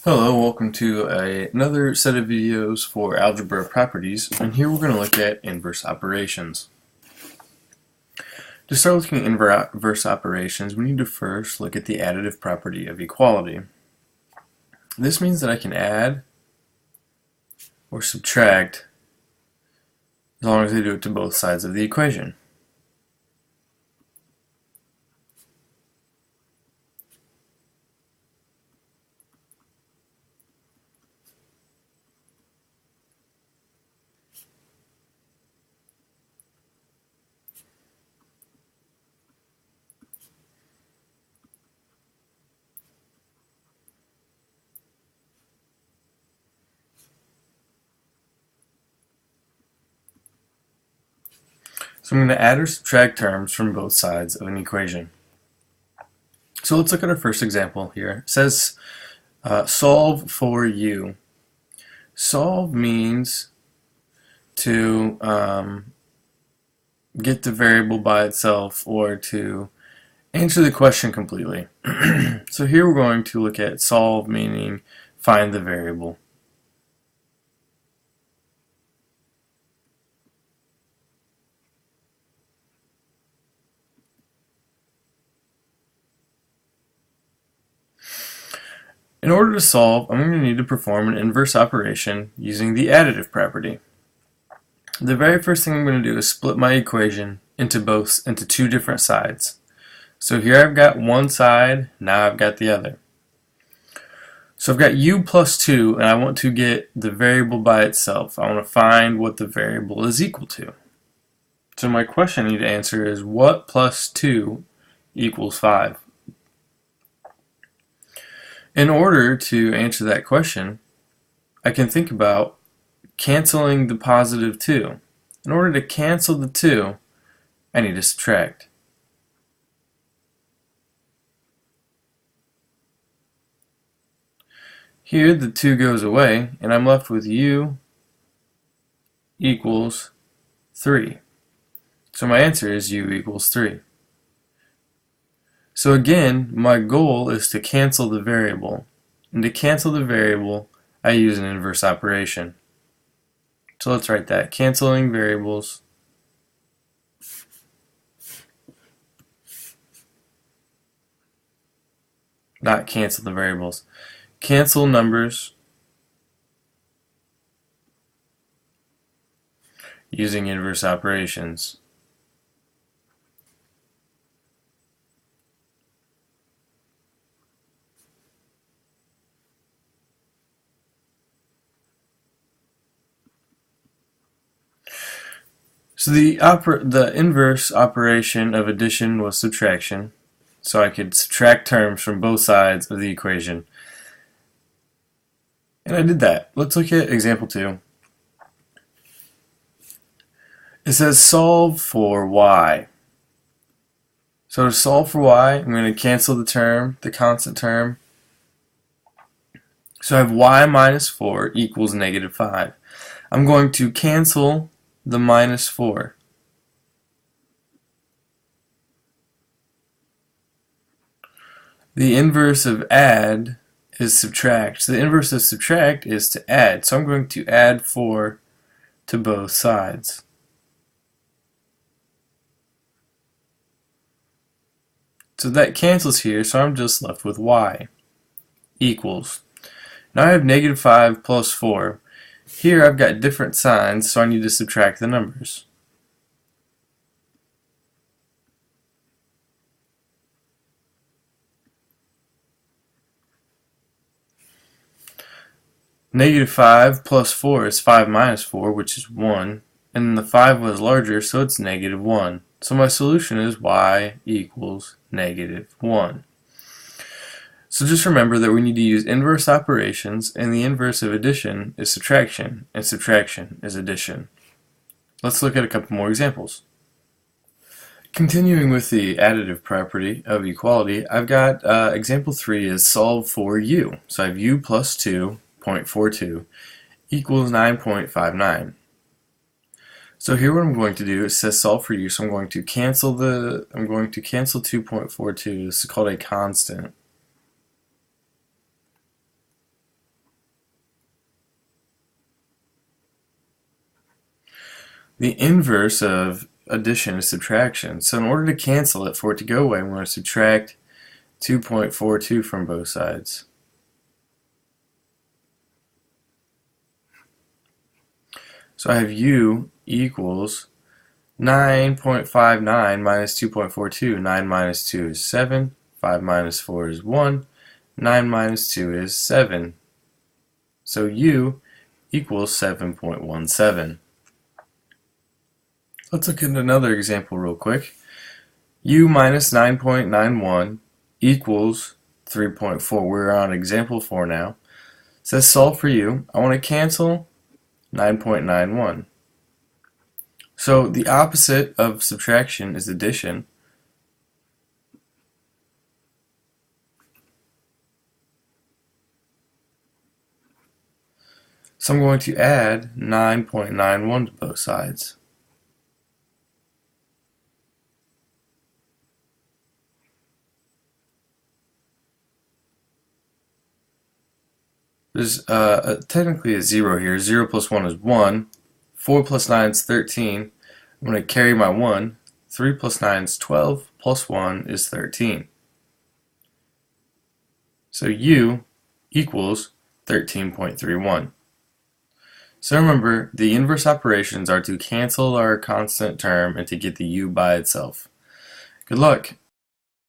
Hello, welcome to another set of videos for algebra properties, and here we're going to look at inverse operations. To start looking at inverse operations, we need to first look at the additive property of equality. This means that I can add or subtract as long as I do it to both sides of the equation. So I'm going to add or subtract terms from both sides of an equation. So let's look at our first example here. It says solve for u. Solve means to get the variable by itself or to answer the question completely. So here we're going to look at solve, meaning find the variable. In order to solve, I'm going to need to perform an inverse operation using the additive property. The very first thing I'm going to do is split my equation into two different sides. So here I've got one side, now I've got the other. So I've got u plus 2, and I want to get the variable by itself. I want to find what the variable is equal to. So my question I need to answer is, what plus 2 equals 5? In order to answer that question, I can think about canceling the positive 2. In order to cancel the 2, I need to subtract. Here the 2 goes away, and I'm left with u equals 3. So my answer is u equals 3. So again, my goal is to cancel the variable. And to cancel the variable, I use an inverse operation. So let's write that. Canceling variables. Not cancel the variables. Cancel numbers using inverse operations. So the inverse operation of addition was subtraction. So I could subtract terms from both sides of the equation. And I did that. Let's look at example 2. It says solve for y. So to solve for y, I'm going to cancel the term, the constant term. So I have y minus 4 equals negative 5. I'm going to cancel the minus 4. The inverse of add is subtract. So the inverse of subtract is to add. So I'm going to add 4 to both sides. So that cancels here, so I'm just left with y equals. Now I have negative 5 plus 4. Here I've got different signs, so I need to subtract the numbers. Negative 5 plus 4 is 5 minus 4, which is 1. And the 5 was larger, so it's negative 1. So my solution is y equals negative 1. So just remember that we need to use inverse operations, and the inverse of addition is subtraction, and subtraction is addition. Let's look at a couple more examples. Continuing with the additive property of equality, I've got example 3 is solve for u. So I have u plus 2.42 equals 9.59. So here what I'm going to do, it says solve for u, so I'm going to cancel 2.42. This is called a constant. The inverse of addition is subtraction. So in order to cancel it, for it to go away, I'm going to subtract 2.42 from both sides. So I have u equals 9.59 minus 2.42. 9 minus 2 is 7. 5 minus 4 is 1. 9 minus 2 is 7. So u equals 7.17. Let's look at another example real quick. U minus 9.91 equals 3.4. We're on example 4 now. It says solve for u. I want to cancel 9.91. So the opposite of subtraction is addition. So I'm going to add 9.91 to both sides. There's technically a 0 here. 0 plus 1 is 1. 4 plus 9 is 13. I'm going to carry my 1. 3 plus 9 is 12. Plus 1 is 13. So u equals 13.31. So remember, the inverse operations are to cancel our constant term and to get the u by itself. Good luck!